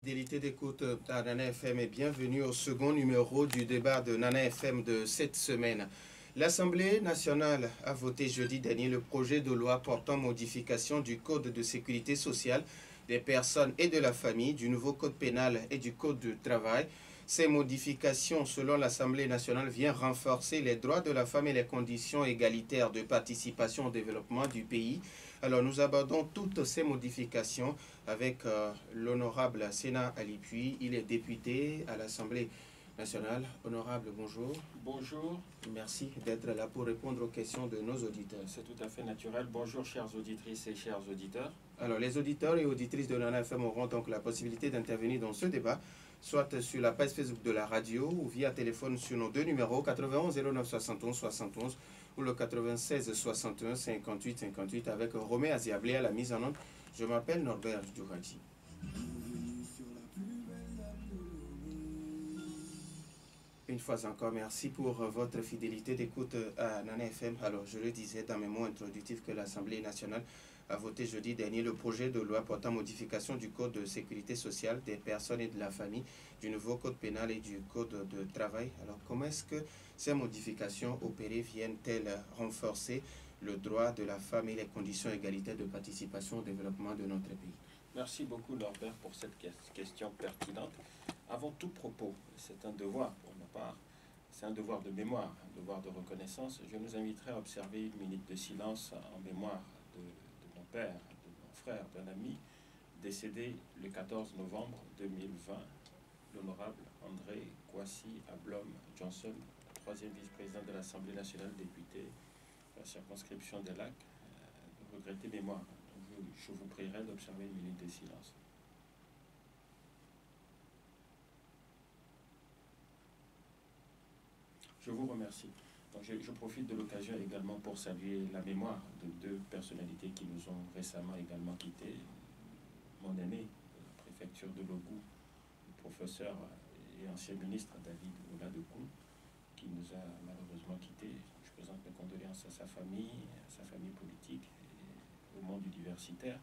Fidélité d'écoute à Nana FM et bienvenue au second numéro du débat de Nana FM de cette semaine. L'Assemblée nationale a voté jeudi dernier le projet de loi portant modification du Code de sécurité sociale des personnes et de la famille, du nouveau Code pénal et du Code du travail. Ces modifications, selon l'Assemblée nationale, viennent renforcer les droits de la femme et les conditions égalitaires de participation au développement du pays. Alors nous abordons toutes ces modifications avec l'honorable Sénat Alipuy. Il est député à l'Assemblée nationale. Honorable, bonjour. Bonjour. Merci d'être là pour répondre aux questions de nos auditeurs. C'est tout à fait naturel. Bonjour chères auditrices et chers auditeurs. Alors les auditeurs et auditrices de Nana FM auront donc la possibilité d'intervenir dans ce débat, soit sur la page Facebook de la radio ou via téléphone sur nos deux numéros 91 09 71 71 ou le 96 61 58 58 avec Romé Aziablé à la mise en œuvre. Je m'appelle Norbert Djourati. Une fois encore, merci pour votre fidélité d'écoute à Nana FM. Alors, je le disais dans mes mots introductifs que l'Assemblée nationale a voté jeudi dernier le projet de loi portant modification du Code de sécurité sociale des personnes et de la famille, du nouveau Code pénal et du Code de travail. Alors, comment est-ce que ces modifications opérées viennent-elles renforcer le droit de la femme et les conditions égalitaires de participation au développement de notre pays? Merci beaucoup Norbert pour cette question pertinente. Avant tout propos, c'est un devoir pour ma part, c'est un devoir de mémoire, un devoir de reconnaissance. Je nous inviterai à observer une minute de silence en mémoire de mon père, de mon frère, d'un ami décédé le 14 novembre 2020, l'honorable André Kwasi Ablom Johnson, troisième vice-président de l'Assemblée nationale, député de la circonscription des Lacs, de regretter mémoire. Donc je vous prierai d'observer une minute de silence. Je vous remercie. Donc je profite de l'occasion également pour saluer la mémoire de deux personnalités qui nous ont récemment également quittés. Mon aîné de la préfecture de Logou, le professeur et ancien ministre David Oladekou, qui nous a malheureusement quittés. Je présente mes condoléances à sa famille politique, et au monde universitaire,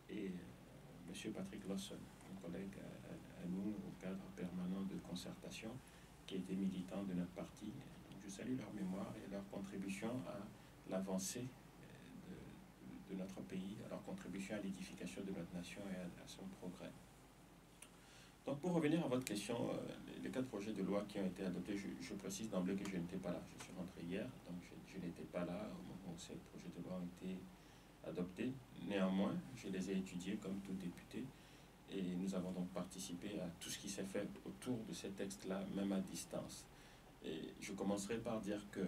et M. Patrick Lawson, un collègue à nous au cadre permanent de concertation, qui était militant de notre parti. Donc je salue leur mémoire et leur contribution à l'avancée de notre pays, à leur contribution à l'édification de notre nation et à son progrès. Donc pour revenir à votre question, les 4 projets de loi qui ont été adoptés, je précise d'emblée que je n'étais pas là. Je suis rentré hier, donc je n'étais pas là au moment où ces projets de loi ont été adoptés. Néanmoins, je les ai étudiés comme tout député. Et nous avons donc participé à tout ce qui s'est fait autour de ces textes-là, même à distance. Et je commencerai par dire que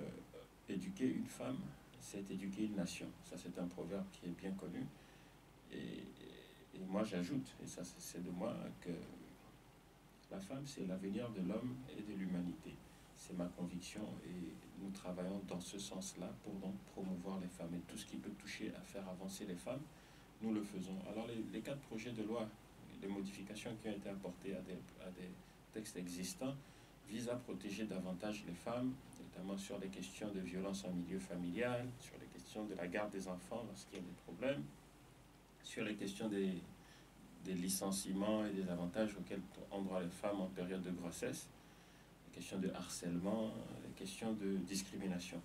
éduquer une femme, c'est éduquer une nation. Ça, c'est un proverbe qui est bien connu. Et moi, j'ajoute, et ça, c'est de moi, que la femme, c'est l'avenir de l'homme et de l'humanité. C'est ma conviction et nous travaillons dans ce sens-là pour donc promouvoir les femmes. Et tout ce qui peut toucher à faire avancer les femmes, nous le faisons. Alors, les 4 projets de loi, les modifications qui ont été apportées à des textes existants visent à protéger davantage les femmes, notamment sur les questions de violence en milieu familial, sur les questions de la garde des enfants lorsqu'il y a des problèmes, sur les questions des licenciements et des avantages auxquels ont droit les femmes en période de grossesse, les questions de harcèlement, les questions de discrimination.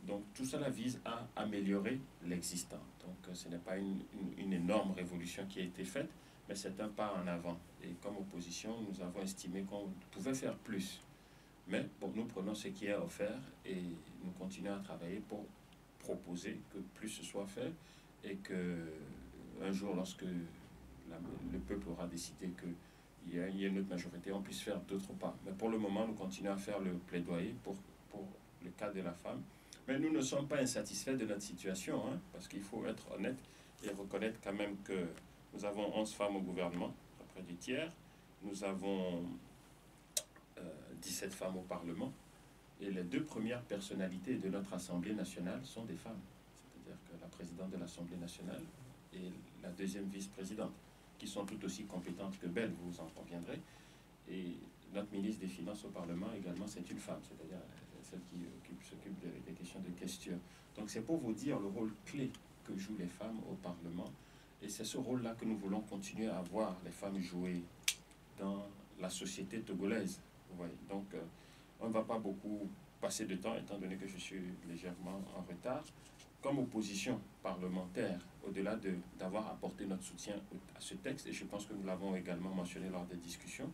Donc tout cela vise à améliorer l'existant. Donc ce n'est pas une énorme révolution qui a été faite, mais c'est un pas en avant. Et comme opposition, nous avons estimé qu'on pouvait faire plus. Mais bon, nous prenons ce qui est offert et nous continuons à travailler pour proposer que plus ce soit fait et que un jour, lorsque le peuple aura décidé qu'il y a une autre majorité, on puisse faire d'autres pas. Mais pour le moment, nous continuons à faire le plaidoyer pour le cas de la femme. Mais nous ne sommes pas insatisfaits de notre situation, hein, parce qu'il faut être honnête et reconnaître quand même que nous avons 11 femmes au gouvernement, à près du tiers. Nous avons 17 femmes au Parlement. Et les 2 premières personnalités de notre Assemblée nationale sont des femmes. C'est-à-dire que la présidente de l'Assemblée nationale et la 2e vice-présidente, qui sont tout aussi compétentes que belles, vous en conviendrez. Et notre ministre des Finances au Parlement également, c'est une femme, c'est-à-dire celle qui s'occupe des questions de questions. Donc c'est pour vous dire le rôle clé que jouent les femmes au Parlement Et c'est ce rôle-là que nous voulons continuer à voir les femmes jouer dans la société togolaise. Vous voyez. Donc, on ne va pas beaucoup passer de temps, étant donné que je suis légèrement en retard. Comme opposition parlementaire, au-delà d'avoir apporté notre soutien à ce texte, et je pense que nous l'avons également mentionné lors des discussions,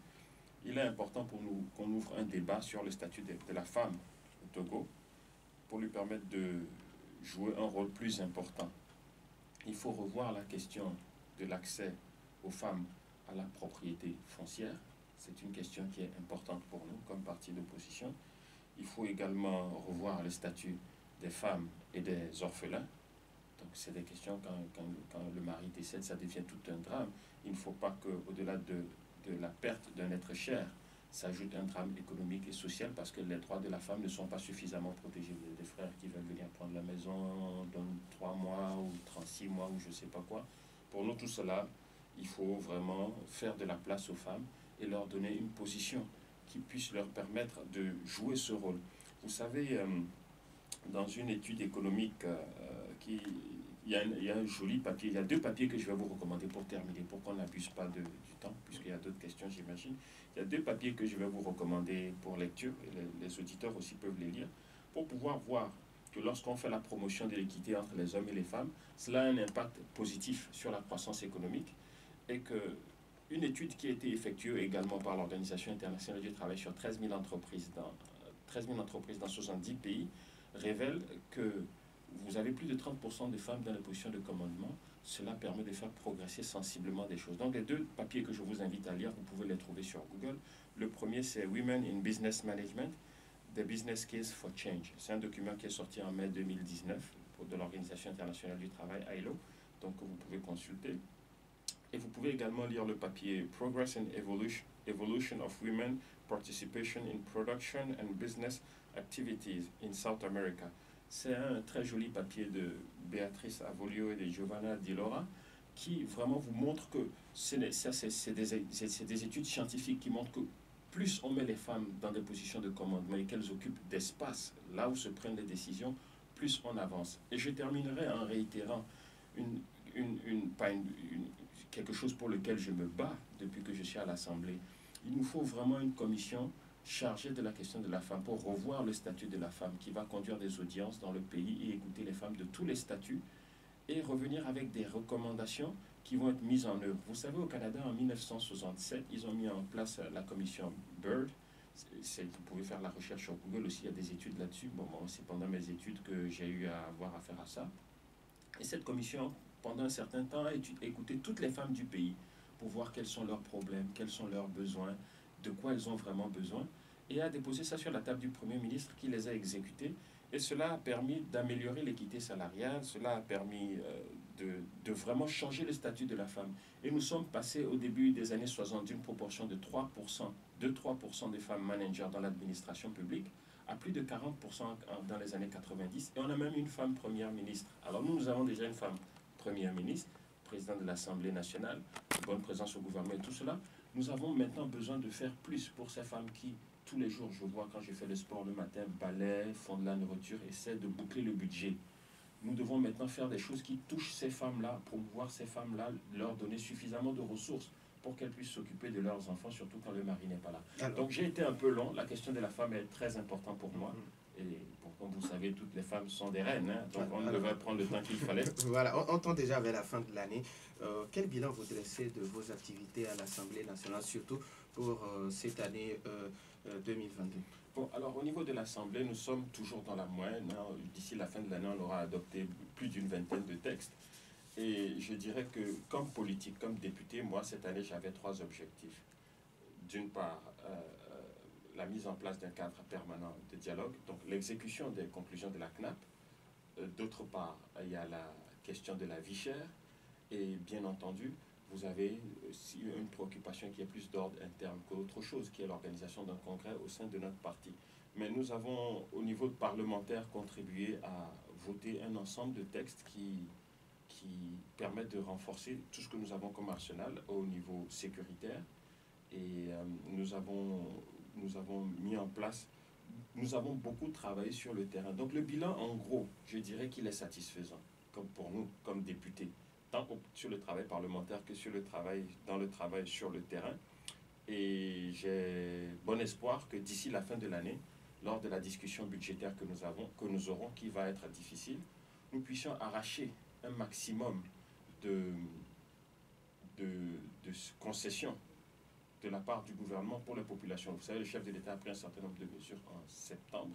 il est important pour nous qu'on ouvre un débat sur le statut de la femme au Togo, pour lui permettre de jouer un rôle plus important. Il faut revoir la question de l'accès aux femmes à la propriété foncière. C'est une question qui est importante pour nous comme parti d'opposition. Il faut également revoir le statut des femmes et des orphelins. Donc c'est des questions, quand le mari décède, ça devient tout un drame. Il ne faut pas qu'au-delà de la perte d'un être cher, s'ajoute un drame économique et social parce que les droits de la femme ne sont pas suffisamment protégés. Des frères qui veulent venir prendre la maison, donnent 3 mois ou 36 mois ou je ne sais pas quoi. Pour nous, tout cela, il faut vraiment faire de la place aux femmes et leur donner une position qui puisse leur permettre de jouer ce rôle. Vous savez, dans une étude économique, il y a un joli papier, il y a 2 papiers que je vais vous recommander pour terminer, pour qu'on n'abuse pas du temps, puisqu'il y a d'autres questions, j'imagine. Il y a 2 papiers que je vais vous recommander pour lecture, et les auditeurs aussi peuvent les lire, pour pouvoir voir que lorsqu'on fait la promotion de l'équité entre les hommes et les femmes, cela a un impact positif sur la croissance économique, et qu'une étude qui a été effectuée également par l'Organisation internationale du travail sur 13 000 entreprises dans 70 pays révèle que vous avez plus de 30% de femmes dans les positions de commandement. Cela permet de faire progresser sensiblement des choses. Donc les 2 papiers que je vous invite à lire, vous pouvez les trouver sur Google. Le premier, c'est Women in Business Management, The Business Case for Change. C'est un document qui est sorti en mai 2019 de l'Organisation internationale du travail, ILO, donc que vous pouvez consulter. Et vous pouvez également lire le papier Progress and Evolution of Women Participation in Production and Business Activities in South America. C'est un très joli papier de Béatrice Avolio et de Giovanna Di Lora qui vraiment vous montre que c'est des études scientifiques qui montrent que plus on met les femmes dans des positions de commandement et qu'elles occupent d'espace là où se prennent les décisions, plus on avance. Et je terminerai en réitérant quelque chose pour lequel je me bats depuis que je suis à l'Assemblée. Il nous faut vraiment une commission chargée de la question de la femme pour revoir le statut de la femme qui va conduire des audiences dans le pays et écouter les femmes de tous les statuts et revenir avec des recommandations qui vont être mises en œuvre. Vous savez, au Canada, en 1967, ils ont mis en place la commission Byrd. Vous pouvez faire la recherche sur Google aussi, il y a des études là-dessus. Bon, moi, c'est pendant mes études que j'ai eu à avoir affaire à ça. Et cette commission, pendant un certain temps, a écouté toutes les femmes du pays pour voir quels sont leurs problèmes, quels sont leurs besoins, de quoi elles ont vraiment besoin, et a déposé ça sur la table du Premier ministre qui les a exécutés. Et cela a permis d'améliorer l'équité salariale, cela a permis de vraiment changer le statut de la femme. Et nous sommes passés au début des années 60 d'une proportion de 3% des femmes managers dans l'administration publique à plus de 40% dans les années 90. Et on a même une femme première ministre. Alors nous avons déjà une femme première ministre, président de l'Assemblée nationale, bonne présence au gouvernement et tout cela. Nous avons maintenant besoin de faire plus pour ces femmes qui, tous les jours, je vois quand je fais le sport le matin, balaient, font de la nourriture, essaient de boucler le budget. Nous devons maintenant faire des choses qui touchent ces femmes-là, promouvoir ces femmes-là, leur donner suffisamment de ressources pour qu'elles puissent s'occuper de leurs enfants, surtout quand le mari n'est pas là. Alors, donc j'ai été un peu long, la question de la femme est très importante pour moi. Et comme vous savez, toutes les femmes sont des reines, hein, donc on devait prendre le temps qu'il fallait. Voilà, on tend déjà vers la fin de l'année. Quel bilan vous dressez de vos activités à l'Assemblée nationale, surtout pour cette année 2022? Bon, alors au niveau de l'Assemblée, nous sommes toujours dans la moyenne. Hein. D'ici la fin de l'année, on aura adopté plus d'une vingtaine de textes. Et je dirais que comme politique, comme député, moi cette année, j'avais 3 objectifs. D'une part, la mise en place d'un cadre permanent de dialogue, donc l'exécution des conclusions de la CNAP. D'autre part, il y a la question de la vie chère. Et bien entendu, vous avez aussi une préoccupation qui est plus d'ordre interne qu'autre chose, qui est l'organisation d'un congrès au sein de notre parti. Mais nous avons, au niveau parlementaire, contribué à voter un ensemble de textes qui permettent de renforcer tout ce que nous avons comme arsenal au niveau sécuritaire. Et nous avons mis en place, nous avons beaucoup travaillé sur le terrain. Donc le bilan, en gros, je dirais qu'il est satisfaisant, comme pour nous, comme députés. tant sur le travail parlementaire que dans le travail sur le terrain. Et j'ai bon espoir que d'ici la fin de l'année, lors de la discussion budgétaire que nous aurons, qui va être difficile, nous puissions arracher un maximum de, de, de concessions de la part du gouvernement pour la population. Vous savez, le chef de l'État a pris un certain nombre de mesures en septembre.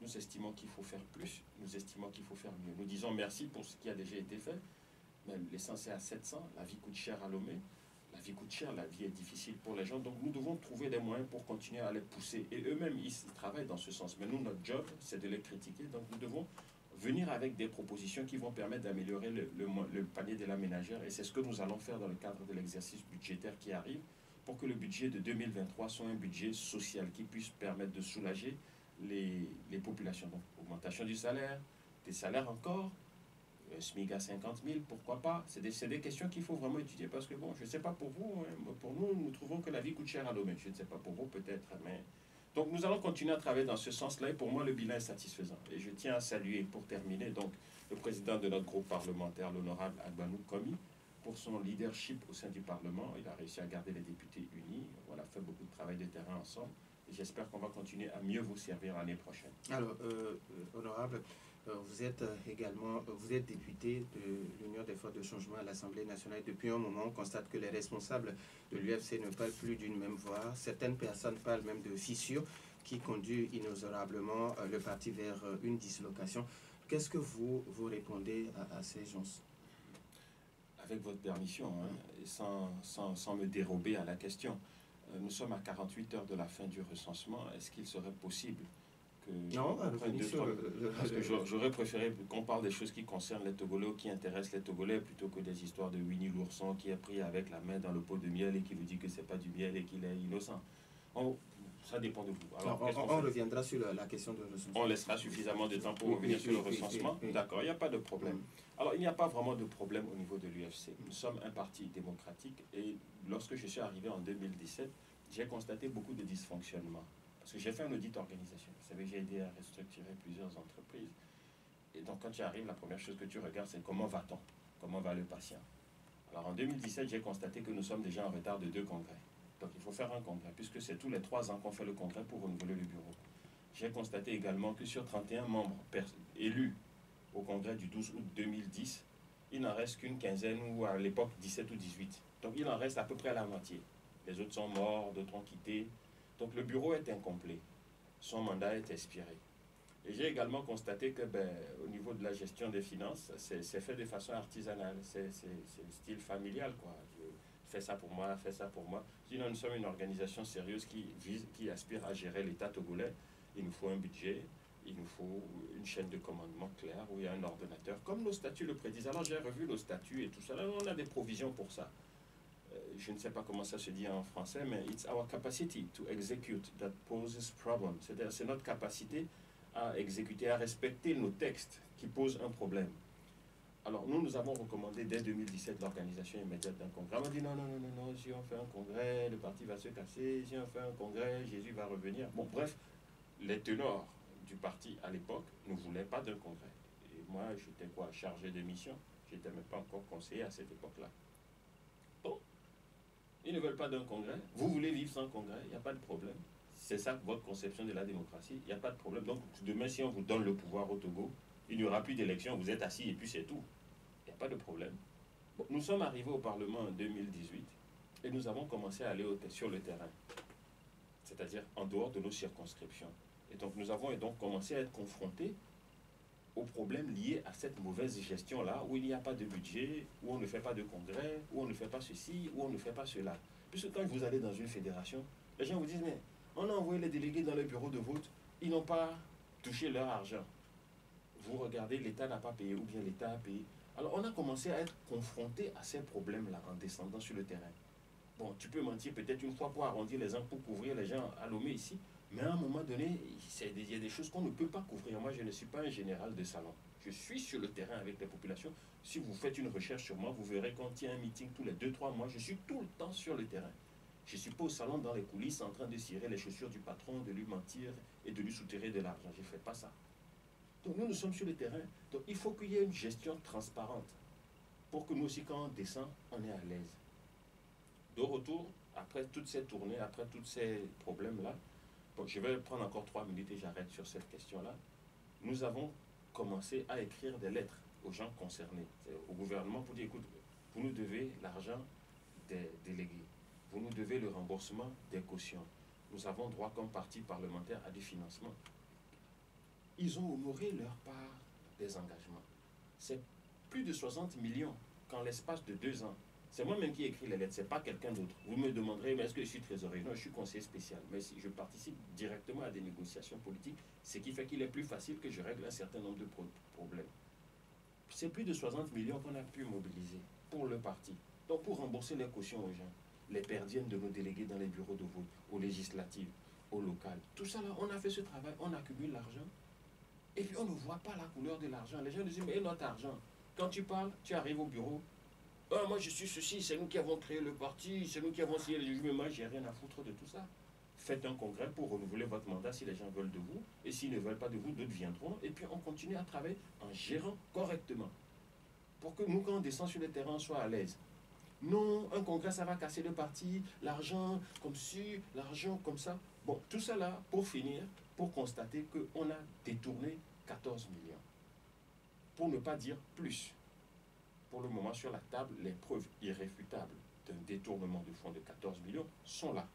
Nous estimons qu'il faut faire plus, nous estimons qu'il faut faire mieux. Nous disons merci pour ce qui a déjà été fait, mais l'essence est à 700, la vie coûte cher à Lomé, la vie coûte cher, la vie est difficile pour les gens, donc nous devons trouver des moyens pour continuer à les pousser. Et eux-mêmes, ils travaillent dans ce sens. Mais nous, notre job, c'est de les critiquer, donc nous devons venir avec des propositions qui vont permettre d'améliorer le panier de la ménagère. Et c'est ce que nous allons faire dans le cadre de l'exercice budgétaire qui arrive, pour que le budget de 2023 soit un budget social qui puisse permettre de soulager les populations. Donc, augmentation du salaire, des salaires encore, SMIC à 50 000, pourquoi pas? C'est des questions qu'il faut vraiment étudier parce que, bon, je ne sais pas pour vous, hein, pour nous, nous trouvons que la vie coûte cher à Lomé. Je ne sais pas pour vous peut-être, mais... Donc, nous allons continuer à travailler dans ce sens-là et pour moi, le bilan est satisfaisant. Et je tiens à saluer, pour terminer, donc, le président de notre groupe parlementaire, l'honorable Agbanou Komi, pour son leadership au sein du Parlement. Il a réussi à garder les députés unis. On a fait beaucoup de travail de terrain ensemble. Et j'espère qu'on va continuer à mieux vous servir l'année prochaine. Alors, honorable, vous êtes député de l'Union des forces de changement à l'Assemblée nationale. Depuis un moment, on constate que les responsables de l'UFC ne parlent plus d'une même voix. Certaines personnes parlent même de fissures qui conduisent inexorablement le parti vers une dislocation. Qu'est-ce que vous répondez à ces gens? Avec votre permission, hein, et sans me dérober à la question, nous sommes à 48 heures de la fin du recensement. Est-ce qu'il serait possible que... Non, parce que j'aurais préféré qu'on parle des choses qui concernent les Togolais ou qui intéressent les Togolais plutôt que des histoires de Winnie l'ourson qui est pris avec la main dans le pot de miel et qui vous dit que c'est pas du miel et qu'il est innocent. Ça dépend de vous. Alors, on reviendra sur la question de recensement. On laissera suffisamment de temps pour revenir sur le recensement. D'accord, il n'y a pas de problème. Alors, il n'y a pas vraiment de problème au niveau de l'UFC. Nous sommes un parti démocratique et lorsque je suis arrivé en 2017, j'ai constaté beaucoup de dysfonctionnements. Parce que j'ai fait un audit organisation. Vous savez, j'ai aidé à restructurer plusieurs entreprises. Et donc, quand tu arrives, la première chose que tu regardes, c'est comment va-t-on? Comment va le patient? Alors, en 2017, j'ai constaté que nous sommes déjà en retard de 2 congrès. Donc, il faut faire un congrès, puisque c'est tous les 3 ans qu'on fait le congrès pour renouveler le bureau. J'ai constaté également que sur 31 membres élus au congrès du 12 août 2010, il n'en reste qu'une quinzaine, ou à l'époque 17 ou 18. Donc, il en reste à peu près à la moitié. Les autres sont morts, d'autres ont quitté. Donc, le bureau est incomplet. Son mandat est expiré. Et j'ai également constaté que, au niveau de la gestion des finances, c'est fait de façon artisanale. C'est le style familial, quoi. Fais ça pour moi, fais ça pour moi. Sinon, nous sommes une organisation sérieuse qui aspire à gérer l'État togolais. Il nous faut un budget, il nous faut une chaîne de commandement claire où il y a un ordonnateur. Comme nos statuts le prédisent. Alors, j'ai revu nos statuts et tout ça. Là, on a des provisions pour ça. Je ne sais pas comment ça se dit en français, mais it's our capacity to execute that poses problem. C'est notre capacité à exécuter, à respecter nos textes qui posent un problème. Alors, nous avons recommandé dès 2017 l'organisation immédiate d'un congrès. On a dit non, si on fait un congrès, le parti va se casser. Si on fait un congrès, Jésus va revenir. Bon, bref, les tenors du parti à l'époque ne voulaient pas d'un congrès. Et moi, j'étais chargé de mission. Je n'étais même pas encore conseiller à cette époque-là. Bon, ils ne veulent pas d'un congrès. Vous voulez vivre sans congrès, il n'y a pas de problème. C'est ça votre conception de la démocratie, il n'y a pas de problème. Donc, demain, si on vous donne le pouvoir au Togo, il n'y aura plus d'élection, vous êtes assis et puis c'est tout. Il n'y a pas de problème. Bon, nous sommes arrivés au Parlement en 2018 et nous avons commencé à aller sur le terrain, c'est-à-dire en dehors de nos circonscriptions. Et donc nous avons commencé à être confrontés aux problèmes liés à cette mauvaise gestion-là, où il n'y a pas de budget, où on ne fait pas de congrès, où on ne fait pas ceci, où on ne fait pas cela. Puisque quand vous allez dans une fédération, les gens vous disent, mais on a envoyé les délégués dans le bureau de vote, ils n'ont pas touché leur argent. Vous regardez, l'État n'a pas payé, ou bien l'État a payé. Alors on a commencé à être confronté à ces problèmes-là en descendant sur le terrain. Bon, tu peux mentir peut-être une fois pour arrondir les angles, pour couvrir les gens à Lomé ici, mais à un moment donné, il y a des choses qu'on ne peut pas couvrir. Moi, je ne suis pas un général de salon. Je suis sur le terrain avec les populations. Si vous faites une recherche sur moi, vous verrez qu'on tient un meeting tous les 2-3 mois. Je suis tout le temps sur le terrain. Je ne suis pas au salon dans les coulisses en train de cirer les chaussures du patron, de lui mentir et de lui soutirer de l'argent. Je ne fais pas ça. Donc nous sommes sur le terrain. Donc il faut qu'il y ait une gestion transparente. pour que nous aussi, quand on descend, on est à l'aise. De retour, après toutes ces tournées, après tous ces problèmes-là, bon, je vais prendre encore 3 minutes et j'arrête sur cette question-là. Nous avons commencé à écrire des lettres aux gens concernés, au gouvernement, pour dire, écoute, vous nous devez l'argent des délégués, vous nous devez le remboursement des cautions. Nous avons droit comme parti parlementaire à des financements. Ils ont honoré leur part des engagements. C'est plus de 60 millions qu'en l'espace de 2 ans. C'est moi-même qui ai écrit les lettres, ce n'est pas quelqu'un d'autre. Vous me demanderez, mais est-ce que je suis trésorier? Non, je suis conseiller spécial. Mais si je participe directement à des négociations politiques, ce qui fait qu'il est plus facile que je règle un certain nombre de problèmes. C'est plus de 60 millions qu'on a pu mobiliser pour le parti. Donc pour rembourser les cautions aux gens, les perdiennes de nos délégués dans les bureaux de vote, aux législatives, aux locales. Tout ça là, on a fait ce travail, on accumule l'argent. Et puis on ne voit pas la couleur de l'argent. Les gens disent, mais notre argent? Quand tu parles, tu arrives au bureau. Ah, moi je suis ceci, c'est nous qui avons créé le parti, c'est nous qui avons signé les jugements, moi j'ai rien à foutre de tout ça. Faites un congrès pour renouveler votre mandat si les gens veulent de vous, et s'ils ne veulent pas de vous, d'autres viendront, et puis on continue à travailler en gérant correctement. Pour que nous, quand on descend sur le terrain, on soit à l'aise. Non, un congrès, ça va casser le parti, l'argent comme ci, l'argent comme ça. Bon, tout ça là, pour finir, pour constater qu'on a détourné 14 millions. Pour ne pas dire plus. Pour le moment, sur la table, les preuves irréfutables d'un détournement de fonds de 14 millions sont là.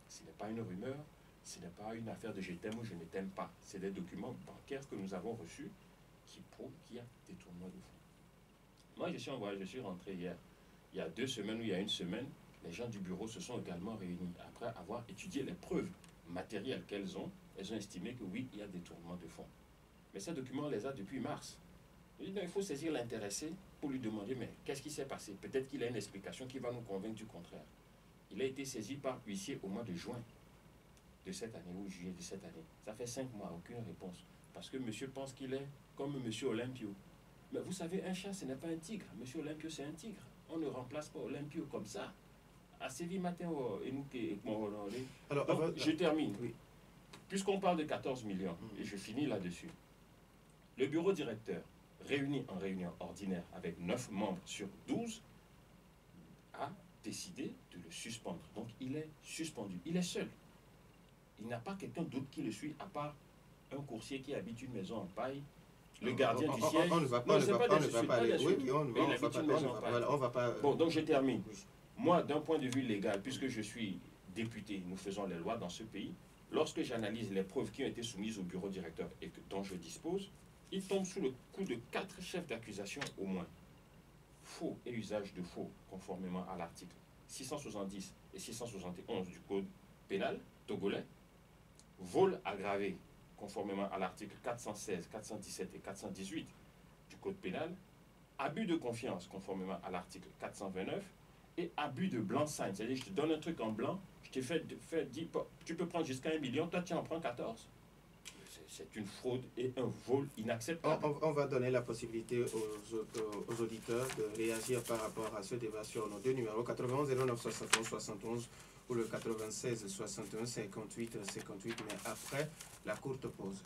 Ce n'est pas une rumeur, ce n'est pas une affaire de je t'aime ou je ne t'aime pas. C'est des documents bancaires que nous avons reçus qui prouvent qu'il y a détournement de fonds. Moi, je suis en voyage, je suis rentré hier. Il y a 2 semaines ou il y a 1 semaine, les gens du bureau se sont également réunis. Après avoir étudié les preuves matérielles qu'elles ont estimé que oui, il y a détournement de fonds. Mais ces documents, on les a depuis mars. Il faut saisir l'intéressé pour lui demander, mais qu'est-ce qui s'est passé? Peut-être qu'il a une explication qui va nous convaincre du contraire. Il a été saisi par huissier au mois de juin de cette année, ou juillet de cette année. Ça fait 5 mois, aucune réponse. Parce que monsieur pense qu'il est comme monsieur Olympio. Mais vous savez, un chat, ce n'est pas un tigre. Monsieur Olympio, c'est un tigre. On ne remplace pas Olympio comme ça. À Séville matin, et nous qui... Alors, donc, je termine. Oui. Puisqu'on parle de 14 millions, et je finis là-dessus. Le bureau directeur, réuni en réunion ordinaire avec 9 membres sur 12, a décidé de le suspendre. Donc il est suspendu. Il est seul. Il n'a pas quelqu'un d'autre qui le suit, à part un coursier qui habite une maison en paille, le gardien du siège. On ne va pas, aller. Oui, on va pas. Bon, donc je termine. Moi, d'un point de vue légal, puisque je suis député, nous faisons les lois dans ce pays, lorsque j'analyse les preuves qui ont été soumises au bureau directeur et dont je dispose, il tombe sous le coup de 4 chefs d'accusation au moins. Faux et usage de faux, conformément à l'article 670 et 671 du Code pénal togolais. Vol aggravé, conformément à l'article 416, 417 et 418 du Code pénal. Abus de confiance, conformément à l'article 429. Et abus de blanc-seing, c'est-à-dire je te donne un truc en blanc, je te fais dire, tu peux prendre jusqu'à 1 million, toi tu en prends 14. C'est une fraude et un vol inacceptable. On va donner la possibilité aux auditeurs de réagir par rapport à ce débat sur nos 2 numéros, 91 09 71 71 ou le 96 61 58 58, mais après la courte pause.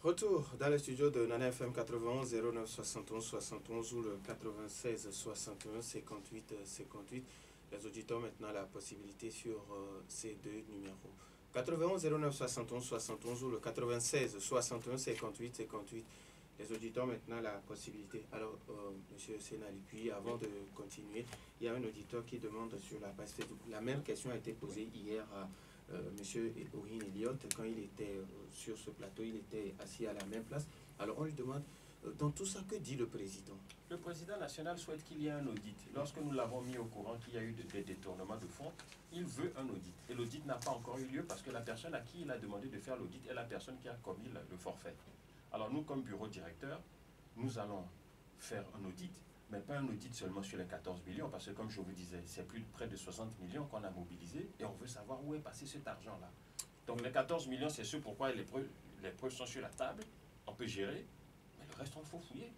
Retour dans les studios de Nana FM 91 09 71 71 ou le 96 61 58 58. Les auditeurs ont maintenant la possibilité sur ces deux numéros. 91 09 71 71 ou le 96 61 58 58. Les auditeurs ont maintenant la possibilité. Alors, Monsieur Senali, puis avant de continuer, il y a un auditeur qui demande sur la page Facebook. La même question a été posée hier à Monsieur Ohin Elliott quand il était sur ce plateau. Il était assis à la même place. Alors, on lui demande, dans tout ça, que dit le président? Le président national souhaite qu'il y ait un audit. Lorsque nous l'avons mis au courant qu'il y a eu des détournements de fonds, il veut un audit. Et l'audit n'a pas encore eu lieu parce que la personne à qui il a demandé de faire l'audit est la personne qui a commis le forfait. Alors nous, comme bureau directeur, nous allons faire un audit, mais pas un audit seulement sur les 14 millions, parce que comme je vous disais, c'est plus de près de 60 millions qu'on a mobilisés et on veut savoir où est passé cet argent-là. Donc les 14 millions, c'est ce pourquoi les preuves sont sur la table, on peut gérer, mais le reste, on faut fouiller.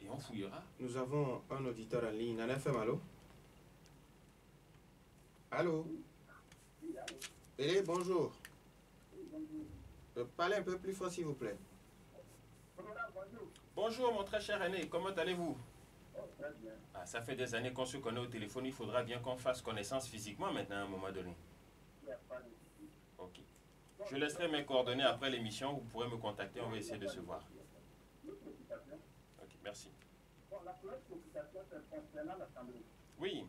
Et on fouillera. Nous avons un auditeur en ligne. Nana FM, allô? Allô? Bonjour. Parlez un peu plus fort, s'il vous plaît. Bonjour, mon très cher aîné. Comment allez-vous? Ah, ça fait des années qu'on se connaît au téléphone. Il faudra bien qu'on fasse connaissance physiquement maintenant, à un moment donné. Ok. Je laisserai mes coordonnées après l'émission. Vous pourrez me contacter. On va essayer de se voir. Ok, merci. Bon, la première préoccupation, c'est concernant l'Assemblée. Oui.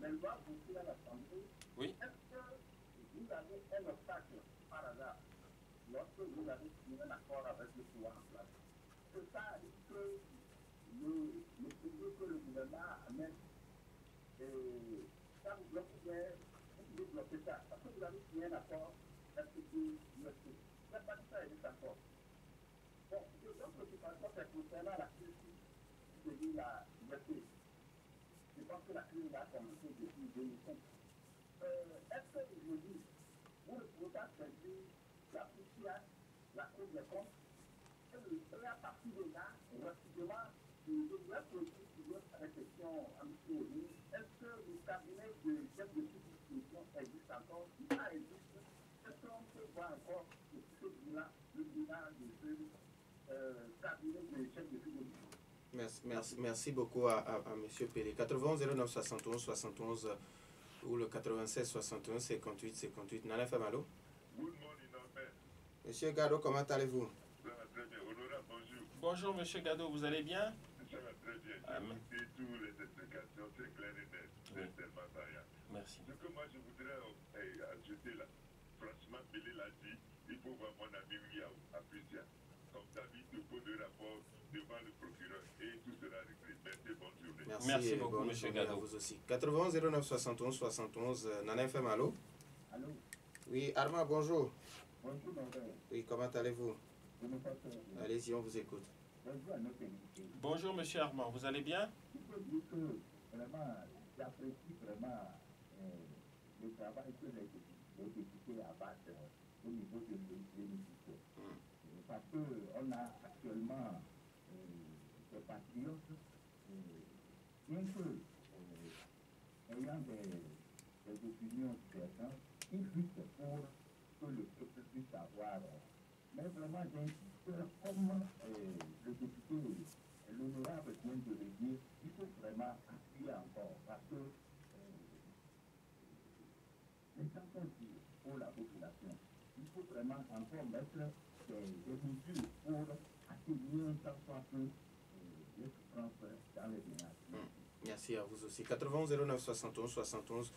Les lois votées à l'Assemblée, Oui. est-ce que vous avez un obstacle par hasard lorsque vous avez signé un accord avec le pouvoir en place? C'est ça que le projet que le gouvernement amène, ça vous bloque bien, vous pouvez bloquer ça. Parce que vous avez signé un accord, est-ce que vous bloquez? Ce n'est pas que ça existe encore. Bon, l'autre préoccupation, c'est concernant la crise de la liberté. Je pense que la crise a commencé depuis 2005. Est-ce que aujourd'hui, vous ne pouvez pas servir la poussière, la Cour des comptes, et à partir de là, rapidement, je voudrais poser une réflexion à M. Oli. Est-ce que le cabinet de chef de substitution existe encore? Si ça existe, est-ce qu'on peut voir encore ce bilan, le bilan de ce cabinet de chef de substitution? Merci beaucoup à M. Pélé. 91 09 71 71 ou le 96 61 58 58. Nana FM, allô? Monsieur Gado, comment allez-vous? Ça va très bien. Honorable, bonjour. Bonjour, monsieur Gado, vous allez bien? Ça va très bien. J'ai écouté toutes les explications, c'est clair et net. C'est tellement variable. Merci. Ce que moi je voudrais ajouter là, franchement, Pélé l'a dit, il faut voir mon ami William à Prissia. Comme David, il faut le rapport devant le procureur et tout sera réglé. Merci, bonne journée. Merci beaucoup, monsieur Gado. Vous aussi. 91 09 71 71. Nana FM, allô? Allô? Oui, Arma, bonjour. Bonjour, mon frère. Oui, comment allez-vous? Je me porte bien. Allez-y, on vous écoute. Bonjour à nos invités. Bonjour, monsieur Armand, vous allez bien? Il faut dire que vraiment, j'apprécie vraiment le travail que les députés abattent au niveau de l'hémicycle. Parce qu'on a actuellement des patriotes, bien que ayant des opinions différentes, ils luttent pour que le peuple puisse avoir. Mais vraiment, j'insiste, comme le député, l'honorable vient de le dire, il faut vraiment appuyer encore. Parce que les gens sont durs pour la population. Il faut vraiment encore mettre des mesures pour atténuer tant soit peu les souffrances dans les ménages. Merci à vous aussi. 91 09 71 71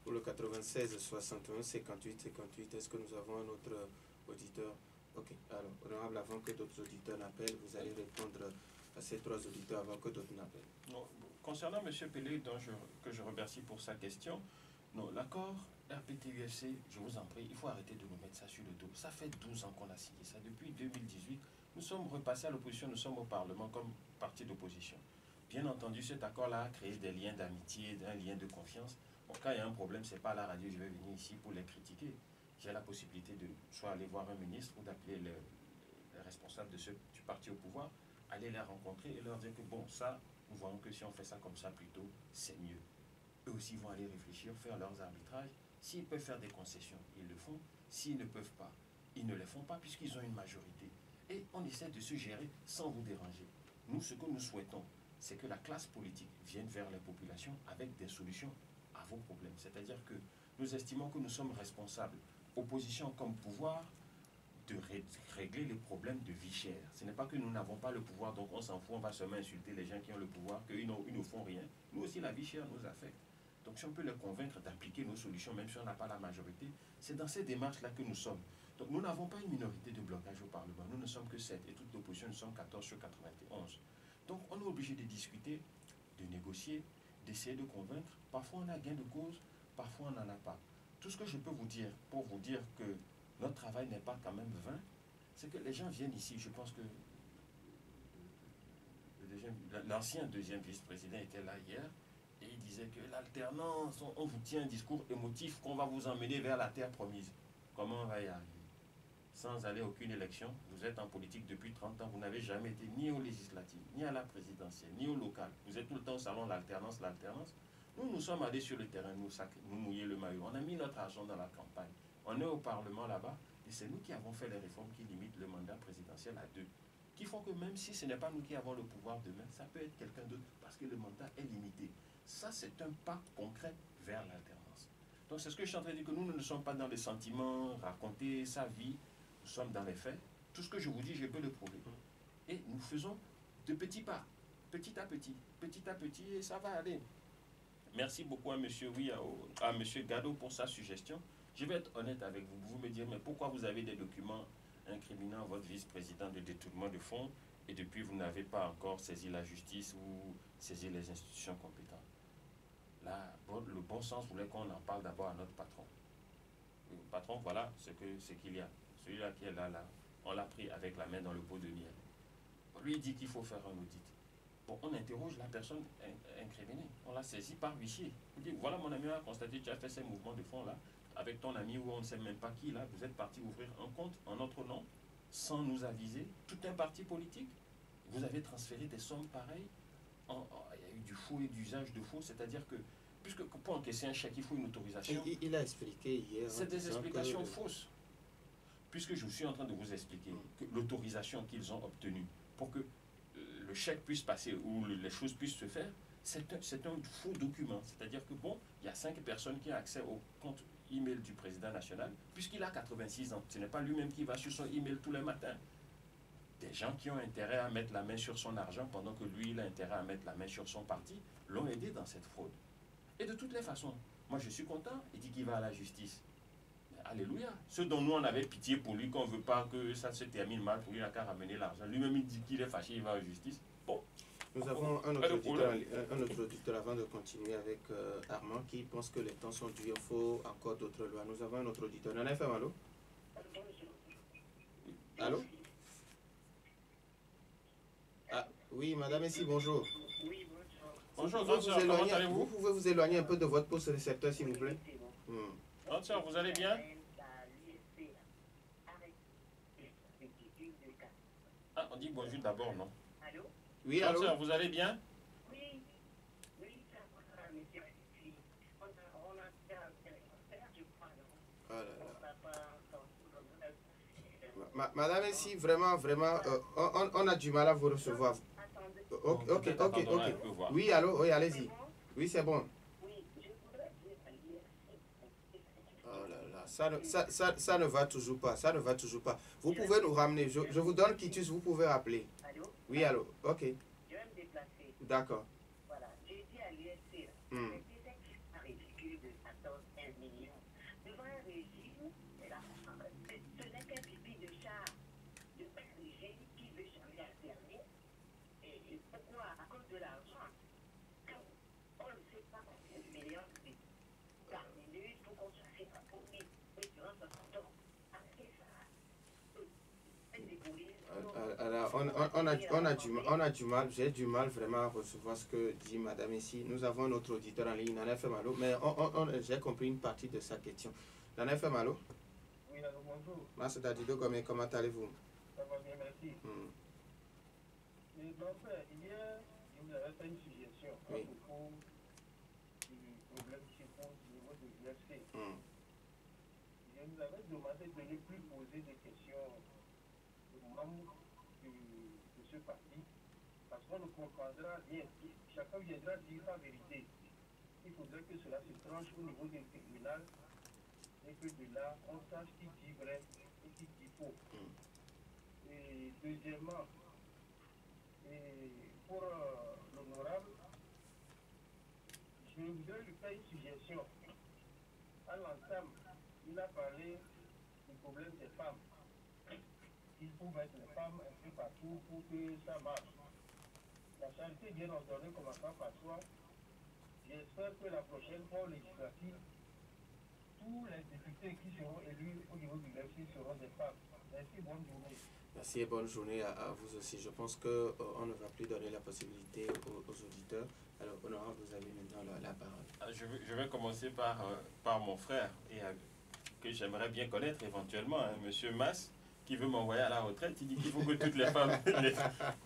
ou le 96 61 58 58. Est-ce que nous avons un autre auditeur? Ok. Alors, honorable, avant que d'autres auditeurs n'appellent, vous allez répondre à ces trois auditeurs avant que d'autres n'appellent. Non, concernant M. Pélé, que je remercie pour sa question, non, l'accord RPT-UFC, je vous en prie, il faut arrêter de nous mettre ça sur le dos. Ça fait 12 ans qu'on a signé ça. Depuis 2018, nous sommes repassés à l'opposition, nous sommes au Parlement comme parti d'opposition. Bien entendu, cet accord-là a créé des liens d'amitié, un lien de confiance. Bon, quand il y a un problème, ce n'est pas à la radio, je vais venir ici pour les critiquer. J'ai la possibilité de soit aller voir un ministre ou d'appeler les responsables du parti au pouvoir, aller les rencontrer et leur dire que bon, ça, nous voyons que si on fait ça comme ça plutôt, c'est mieux. Eux aussi vont aller réfléchir, faire leurs arbitrages. S'ils peuvent faire des concessions, ils le font. S'ils ne peuvent pas, ils ne les font pas puisqu'ils ont une majorité. Et on essaie de se gérer sans vous déranger. Nous, ce que nous souhaitons, c'est que la classe politique vienne vers les populations avec des solutions vos problèmes. C'est-à-dire que nous estimons que nous sommes responsables, opposition comme pouvoir, de régler les problèmes de vie chère. Ce n'est pas que nous n'avons pas le pouvoir, donc on s'en fout, on va seulement insulter les gens qui ont le pouvoir, qu'ils ne font rien. Nous aussi, la vie chère nous affecte. Donc si on peut les convaincre d'appliquer nos solutions, même si on n'a pas la majorité, c'est dans ces démarches-là que nous sommes. Donc nous n'avons pas une minorité de blocage au Parlement. Nous ne sommes que 7 et toute l'opposition, nous sommes 14 sur 91. Donc on est obligé de discuter, de négocier, d'essayer de convaincre. Parfois on a gain de cause, parfois on n'en a pas. Tout ce que je peux vous dire, pour vous dire que notre travail n'est pas quand même vain, c'est que les gens viennent ici. Je pense que l'ancien deuxième vice-président était là hier et il disait que l'alternance, on vous tient un discours émotif qu'on va vous emmener vers la terre promise. Comment on va y arriver? Sans aller à aucune élection, vous êtes en politique depuis 30 ans, vous n'avez jamais été ni aux législatives, ni à la présidentielle, ni au local. Vous êtes tout le temps au salon l'alternance, l'alternance. Nous sommes allés sur le terrain, nous mouiller le maillot. On a mis notre argent dans la campagne. On est au Parlement là-bas et c'est nous qui avons fait les réformes qui limitent le mandat présidentiel à 2. Qui font que même si ce n'est pas nous qui avons le pouvoir demain, ça peut être quelqu'un d'autre parce que le mandat est limité. Ça, c'est un pas concret vers l'alternance. Donc c'est ce que je suis en train de dire, que nous ne sommes pas dans les sentiments, raconter sa vie, nous sommes dans les faits. Tout ce que je vous dis, je peux le prouver. Et nous faisons de petits pas, petit à petit, et ça va aller. Merci beaucoup à M. Gado pour sa suggestion. Je vais être honnête avec vous. Vous me dire, mais pourquoi vous avez des documents incriminant votre vice-président de détournement de fonds et depuis vous n'avez pas encore saisi la justice ou saisi les institutions compétentes? Là, le bon sens voulait qu'on en parle d'abord à notre patron. Le patron, voilà ce qu'il y a. Celui-là qui est là, on l'a pris avec la main dans le pot de miel. Lui, il dit qu'il faut faire un audit. Bon, on interroge la personne incriminée. On l'a saisi par huissier. On dit, voilà, mon ami a constaté que tu as fait ces mouvements de fonds là avec ton ami ou on ne sait même pas qui là. Vous êtes parti ouvrir un compte en notre nom sans nous aviser. Tout un parti politique. Vous avez transféré des sommes pareilles. Il y a eu du faux et d'usage de faux. C'est-à-dire que, puisque pour encaisser un chèque, il faut une autorisation. Il a expliqué hier. C'est des explications fausses. Puisque je suis en train de vous expliquer que l'autorisation qu'ils ont obtenue pour que le chèque puisse passer ou les choses puissent se faire, c'est un faux document. C'est-à-dire que, bon, il y a 5 personnes qui ont accès au compte email du président national, puisqu'il a 86 ans. Ce n'est pas lui-même qui va sur son email tous les matins. Des gens qui ont intérêt à mettre la main sur son argent pendant que lui, il a intérêt à mettre la main sur son parti, l'ont aidé dans cette fraude. Et de toutes les façons, moi je suis content, il dit qu'il va à la justice. Alléluia. Ce dont nous on avait pitié pour lui, qu'on ne veut pas que ça se termine mal, pour lui il n'a qu'à ramener l'argent. Lui-même il dit qu'il est fâché, il va à la justice. Bon. Nous avons un autre auditeur avant de continuer avec Armand qui pense que les temps sont durs, il faut encore d'autres lois. Nous avons un autre auditeur. Nana FM, allô? Allô? Ah, oui, madame ici, bonjour. Oui, bonjour. Bonjour, vous pouvez vous éloigner un peu de votre poste récepteur, s'il vous plaît? Grande sœur, vous allez bien? Ah, on dit bonjour d'abord, non? Allô? Oui, Grande allô? sœur, vous allez bien? Oui, ça va, monsieur. On a fait un faire, je crois, non? Oh là là. On n'a pas Madame ici, vraiment, on a du mal à vous recevoir. Attendez. Ok. Oui, allô? Oui, allez-y. Oui, c'est bon. Oui, je voudrais dire à l'IRC. Oh là là, ça ne va toujours pas, ça ne va toujours pas. Vous pouvez nous ramener, je vous donne quitus, vous pouvez rappeler. Allô? Oui, allô, ok, Je vais me déplacer. d'accord. Voilà, j'ai dit à l'IRC, c'était un ridicule de 14-15 millions. Devant un régime, ce n'est qu'un pipi de chat, de régime qui veut jamais alterner. Et pourquoi? À cause de l'argent. Quand on ne sait pas combien de millions par minute pour qu'on soit fait pour lui. Et durant 60 ans, après ça, Alors, on a du mal, j'ai du mal vraiment à recevoir ce que dit madame ici. Nous avons notre auditeur en ligne, Nana FM Allo, mais j'ai compris une partie de sa question. Nana FM Allo? Oui, alors bonjour. Massa Dadido, comment allez-vous? Ça va bien, merci. Et donc, hier, je vous avais fait une suggestion à propos du problème qui se pose au niveau de l'UFC. Je vous avais demandé de ne plus poser des questions aux membres de ce parti, parce qu'on ne comprendra rien. Chacun viendra dire la vérité. il faudrait que cela se tranche au niveau des tribunaux et que de là, on sache qui dit vrai et qui dit faux. Et deuxièmement, et pour l'honorable, je voudrais lui faire une suggestion. À l'entame, il a parlé du problème des femmes. Il faut mettre les femmes un peu partout pour que ça marche. La charité bien ordonnée commençant par soi. J'espère que la prochaine fois législative, tous les députés qui seront élus au niveau du Merci seront des femmes. Merci, bonne journée. Merci et bonne journée à vous aussi. Je pense qu'on ne va plus donner la possibilité aux auditeurs. Alors, honorable, vous avez maintenant la parole. Je vais commencer par mon frère, que j'aimerais bien connaître éventuellement, hein, Monsieur Mas, qui veut m'envoyer à la retraite. Il dit qu'il faut que toutes les femmes...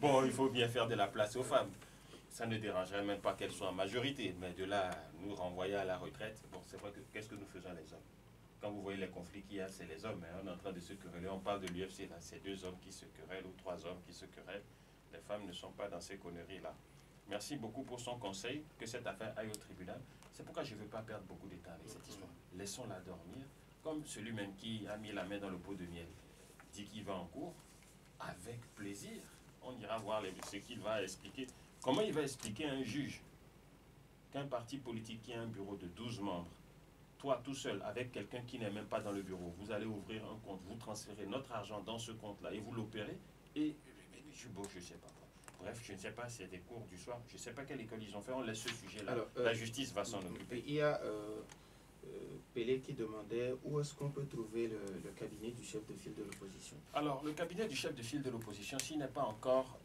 Bon, il faut bien faire de la place aux femmes. Ça ne dérangerait même pas qu'elles soient en majorité, mais de là, nous renvoyer à la retraite, bon, c'est vrai que qu'est-ce que nous faisons les hommes? Quand vous voyez les conflits qu'il y a, c'est les hommes. Hein. On est en train de se quereller. On parle de l'UFC, là. C'est 2 hommes qui se querellent ou 3 hommes qui se querellent. Les femmes ne sont pas dans ces conneries-là. Merci beaucoup pour son conseil, que cette affaire aille au tribunal. C'est pourquoi je ne veux pas perdre beaucoup de temps avec cette histoire. Laissons-la dormir. Comme celui même qui a mis la main dans le pot de miel dit qu'il va en cours, avec plaisir. On ira voir ce qu'il va expliquer. Comment il va expliquer à un juge qu'un parti politique qui a un bureau de 12 membres, toi tout seul, avec quelqu'un qui n'est même pas dans le bureau, vous allez ouvrir un compte, vous transférez notre argent dans ce compte-là et vous l'opérez, et je ne sais pas. Bref, je ne sais pas si c'est des cours du soir, je ne sais pas quelle école ils ont fait, on laisse ce sujet-là. La justice va s'en occuper. Il y a Pelé qui demandait où est-ce qu'on peut trouver le cabinet du chef de file de l'opposition. Alors, le cabinet du chef de file de l'opposition, s'il n'est pas encore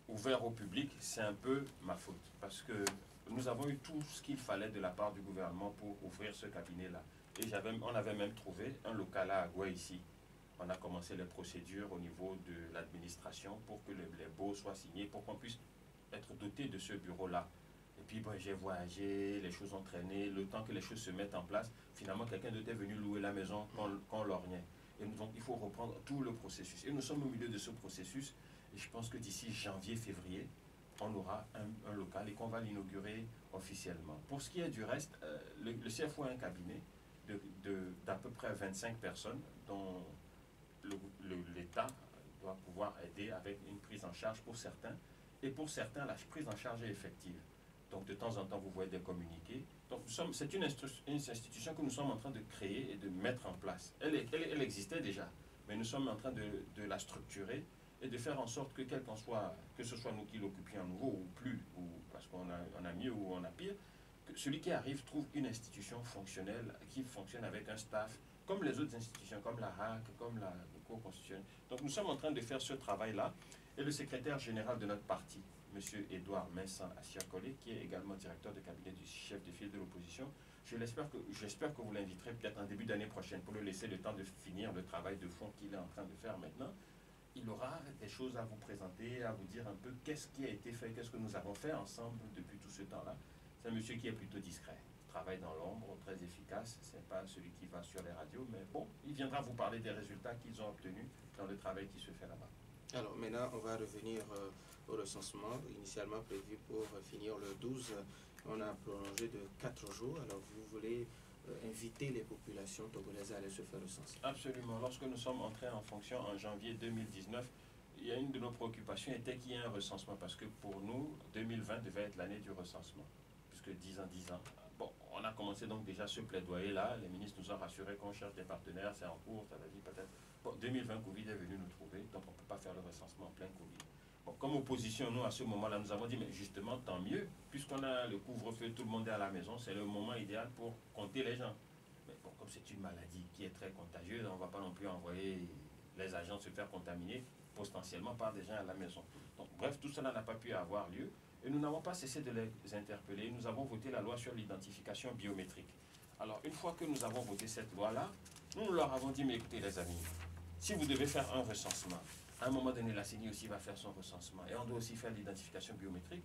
ouvert au public, c'est un peu ma faute, parce que nous avons eu tout ce qu'il fallait de la part du gouvernement pour ouvrir ce cabinet-là. Et on avait même trouvé un local à Agua ici. On a commencé les procédures au niveau de l'administration pour que les baux soient signés, pour qu'on puisse être doté de ce bureau-là. Et puis, bon, j'ai voyagé, les choses ont traîné, le temps que les choses se mettent en place, finalement, quelqu'un d'autre est venu louer la maison qu'on lorgnait. Et donc, il faut reprendre tout le processus. Et nous sommes au milieu de ce processus, et je pense que d'ici janvier-février, on aura un local et qu'on va l'inaugurer officiellement. Pour ce qui est du reste, le CFO a un cabinet d'à peu près 25 personnes dont l'État doit pouvoir aider avec une prise en charge pour certains. Et pour certains, la prise en charge est effective. Donc de temps en temps, vous voyez des communiqués. Donc c'est une institution que nous sommes en train de créer et de mettre en place. Elle existait déjà, mais nous sommes en train de la structurer et de faire en sorte que que ce soit nous qui l'occupions à nouveau ou plus, ou parce qu'on a mieux ou on a pire, que celui qui arrive trouve une institution fonctionnelle qui fonctionne avec un staff, comme les autres institutions, comme la RAC, comme la Cour constitutionnelle. Donc nous sommes en train de faire ce travail-là, et le secrétaire général de notre parti, M. Edouard Messan Assiakole, qui est également directeur de cabinet du chef de file de l'opposition, j'espère que vous l'inviterez peut-être en début d'année prochaine pour lui laisser le temps de finir le travail de fond qu'il est en train de faire maintenant. Il aura des choses à vous présenter, à vous dire un peu qu'est-ce qui a été fait, qu'est-ce que nous avons fait ensemble depuis tout ce temps-là. C'est un monsieur qui est plutôt discret, travaille dans l'ombre, très efficace, ce n'est pas celui qui va sur les radios, mais bon, il viendra vous parler des résultats qu'ils ont obtenus dans le travail qui se fait là-bas. Alors maintenant, on va revenir au recensement, initialement prévu pour finir le 12. On a prolongé de 4 jours, alors vous voulez inviter les populations togolaises à aller se faire recenser? Absolument. Lorsque nous sommes entrés en fonction en janvier 2019, il y a une de nos préoccupations était qu'il y ait un recensement, parce que pour nous, 2020 devait être l'année du recensement, puisque 10 ans. Bon, on a commencé donc déjà ce plaidoyer-là, les ministres nous ont rassuré qu'on cherche des partenaires, c'est en cours, ça va dire peut-être. Bon, 2020, Covid est venu nous trouver, donc on ne peut pas faire le recensement en plein Covid. Bon, comme opposition, nous, à ce moment-là, nous avons dit, mais justement, tant mieux, puisqu'on a le couvre-feu, tout le monde est à la maison, c'est le moment idéal pour compter les gens. Mais bon, comme c'est une maladie qui est très contagieuse, on ne va pas non plus envoyer les agents se faire contaminer potentiellement par des gens à la maison. Donc, bref, tout cela n'a pas pu avoir lieu, et nous n'avons pas cessé de les interpeller. Nous avons voté la loi sur l'identification biométrique. Alors, une fois que nous avons voté cette loi-là, nous leur avons dit, mais écoutez les amis, si vous devez faire un recensement, à un moment donné, la CENI aussi va faire son recensement et on doit aussi faire l'identification biométrique.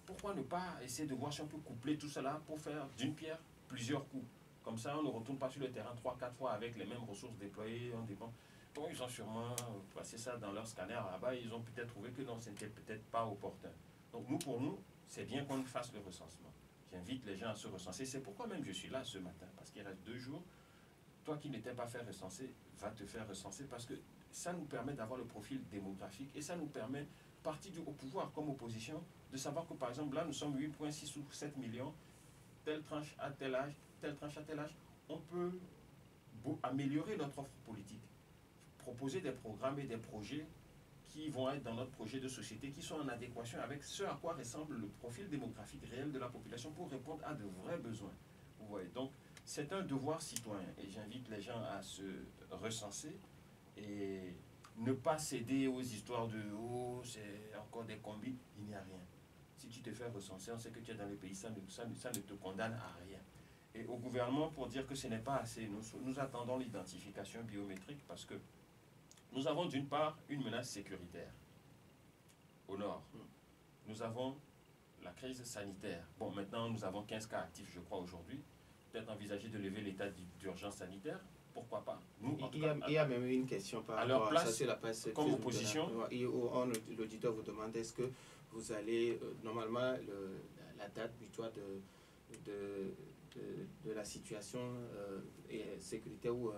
Pourquoi ne pas essayer de voir si on peut coupler tout cela pour faire d'une pierre plusieurs coups? Comme ça, on ne retourne pas sur le terrain 3-4 fois avec les mêmes ressources déployées. On dépend. Bon, ils ont sûrement passé ça dans leur scanner là-bas. Ils ont peut-être trouvé que non, ce n'était peut-être pas opportun. Donc pour nous, c'est bien qu'on fasse le recensement. J'invite les gens à se recenser. C'est pourquoi même je suis là ce matin, parce qu'il reste 2 jours. Toi qui n'étais pas fait recenser, va te faire recenser parce que ça nous permet d'avoir le profil démographique et ça nous permet, parti au pouvoir comme opposition, de savoir que par exemple là nous sommes 8,6 ou 7 millions, telle tranche à tel âge, telle tranche à tel âge. On peut améliorer notre offre politique, proposer des programmes et des projets qui vont être dans notre projet de société, qui sont en adéquation avec ce à quoi ressemble le profil démographique réel de la population pour répondre à de vrais besoins. Vous voyez, donc c'est un devoir citoyen et j'invite les gens à se recenser et ne pas céder aux histoires de « oh, c'est encore des combis », il n'y a rien. Si tu te fais recenser, on sait que tu es dans le pays, ça ne te condamne à rien. Et au gouvernement, pour dire que ce n'est pas assez, nous attendons l'identification biométrique parce que nous avons d'une part une menace sécuritaire au nord. Nous avons la crise sanitaire. Bon, maintenant, nous avons 15 cas actifs, je crois, aujourd'hui. Peut-être envisager de lever l'état d'urgence sanitaire. Pourquoi pas? Nous, il y a même une question par rapport à ça sur la presse. Comme opposition. L'auditeur vous demande est-ce que vous allez, normalement, la date butoir de la situation sécuritaire où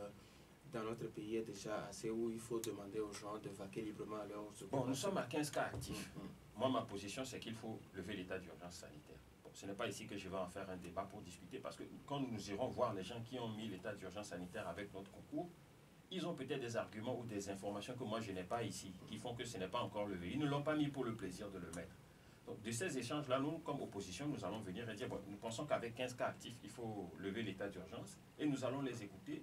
dans notre pays est déjà assez où il faut demander aux gens de vaquer librement à leur occupation. Bon, nous sommes à 15 cas actifs. Moi, ma position, c'est qu'il faut lever l'état d'urgence sanitaire. Bon, ce n'est pas ici que je vais en faire un débat pour discuter, parce que quand nous irons voir les gens qui ont mis l'état d'urgence sanitaire avec notre concours, ils ont peut-être des arguments ou des informations que moi je n'ai pas ici, qui font que ce n'est pas encore levé. Ils ne l'ont pas mis pour le plaisir de le mettre. Donc, de ces échanges-là, nous, comme opposition, nous allons venir et dire, bon, nous pensons qu'avec 15 cas actifs, il faut lever l'état d'urgence, et nous allons les écouter.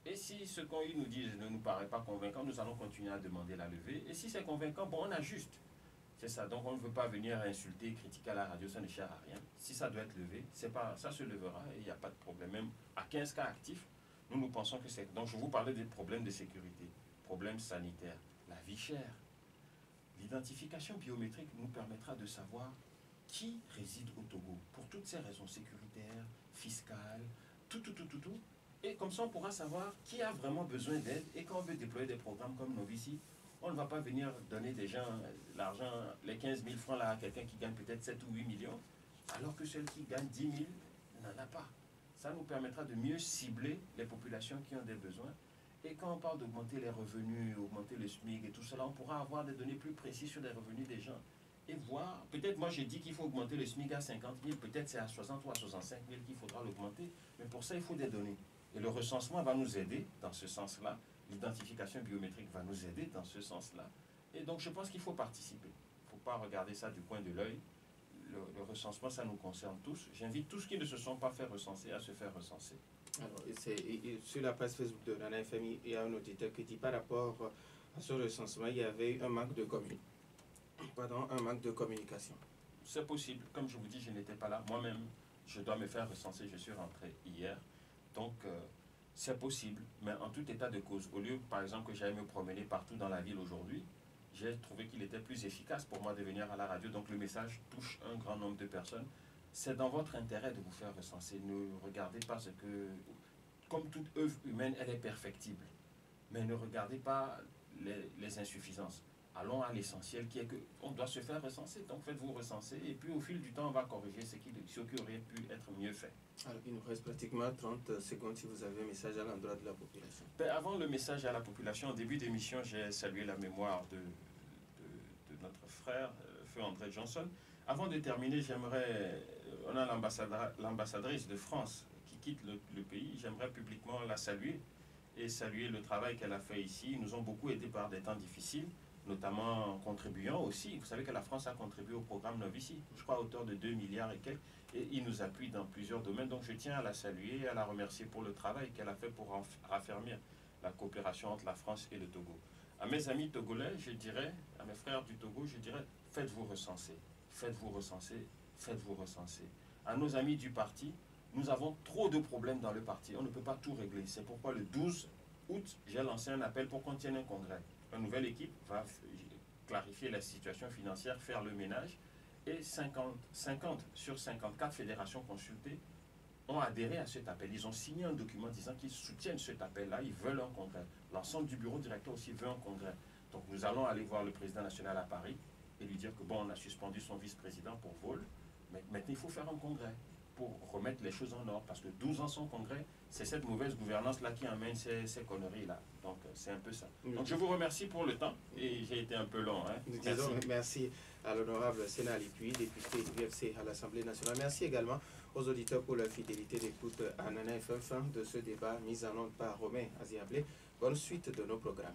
Et si ce qu'ils nous disent ne nous paraît pas convaincant, nous allons continuer à demander la levée. Et si c'est convaincant, bon, on ajuste. C'est ça. Donc on ne veut pas venir insulter, critiquer à la radio, ça ne sert à rien. Si ça doit être levé, ça se levera et il n'y a pas de problème. Même à 15 cas actifs, nous pensons que c'est... Donc je vous parlais des problèmes de sécurité, problèmes sanitaires, la vie chère. L'identification biométrique nous permettra de savoir qui réside au Togo pour toutes ces raisons sécuritaires, fiscales, tout. Et comme ça, on pourra savoir qui a vraiment besoin d'aide. Et quand on veut déployer des programmes comme Novici, on ne va pas venir donner des gens l'argent, les 15 000 francs là, à quelqu'un qui gagne peut-être 7 ou 8 millions, alors que celui qui gagne 10 000 n'en a pas. Ça nous permettra de mieux cibler les populations qui ont des besoins. Et quand on parle d'augmenter les revenus, augmenter le SMIC et tout cela, on pourra avoir des données plus précises sur les revenus des gens. Et voir, peut-être moi j'ai dit qu'il faut augmenter le SMIC à 50 000, peut-être c'est à 60 ou à 65 000 qu'il faudra l'augmenter. Mais pour ça, il faut des données. Et le recensement va nous aider dans ce sens-là. L'identification biométrique va nous aider dans ce sens-là. Et donc, je pense qu'il faut participer. Il ne faut pas regarder ça du coin de l'œil. Le recensement, ça nous concerne tous. J'invite tous qui ne se sont pas fait recenser à se faire recenser. Alors, sur la page Facebook de Nana FM, il y a un auditeur qui dit par rapport à ce recensement, il y avait un manque de communication. C'est possible. Comme je vous dis, je n'étais pas là. Moi-même, je dois me faire recenser. Je suis rentré hier. Donc, c'est possible, mais en tout état de cause. Au lieu, par exemple, que j'aille me promener partout dans la ville aujourd'hui, j'ai trouvé qu'il était plus efficace pour moi de venir à la radio. Donc, le message touche un grand nombre de personnes. C'est dans votre intérêt de vous faire recenser. Ne regardez pas ce que... Comme toute œuvre humaine, elle est perfectible. Mais ne regardez pas les insuffisances. Allons à l'essentiel qui est qu'on doit se faire recenser. Donc, faites-vous recenser. Et puis, au fil du temps, on va corriger ce qui aurait pu être mieux fait. Alors, il nous reste pratiquement 30 secondes si vous avez un message à l'endroit de la population. Avant le message à la population, au début d'émission, j'ai salué la mémoire de notre frère, Feu André Johnson. Avant de terminer, on a l'ambassadrice de France qui quitte le pays, j'aimerais publiquement la saluer et saluer le travail qu'elle a fait ici. Ils nous ont beaucoup aidés par des temps difficiles, notamment en contribuant aussi. Vous savez que la France a contribué au programme Novici, je crois à hauteur de 2 milliards et quelques, et il nous appuie dans plusieurs domaines. Donc je tiens à la saluer et à la remercier pour le travail qu'elle a fait pour raffermir la coopération entre la France et le Togo. À mes amis togolais, je dirais, à mes frères du Togo, je dirais, faites-vous recenser, faites-vous recenser, faites-vous recenser. À nos amis du parti, nous avons trop de problèmes dans le parti, on ne peut pas tout régler. C'est pourquoi le 12 août, j'ai lancé un appel pour qu'on tienne un congrès. Une nouvelle équipe va clarifier la situation financière, faire le ménage, et 50 sur 54 fédérations consultées ont adhéré à cet appel. Ils ont signé un document disant qu'ils soutiennent cet appel-là, ils veulent un congrès. L'ensemble du bureau directeur aussi veut un congrès. Donc nous allons aller voir le président national à Paris et lui dire que bon, on a suspendu son vice-président pour vol, mais maintenant il faut faire un congrès. pour remettre les choses en ordre. Parce que 12 ans sans congrès, c'est cette mauvaise gouvernance-là qui amène ces conneries-là. Donc, c'est un peu ça. Donc, je vous remercie pour le temps. Et j'ai été un peu long. Hein. Nous disons merci à l'honorable Sénat Alipuy, député du UFC à l'Assemblée nationale. Merci également aux auditeurs pour leur fidélité d'écoute à Nana FM, fin de ce débat mis en ordre par Romain Aziablé. Bonne suite de nos programmes.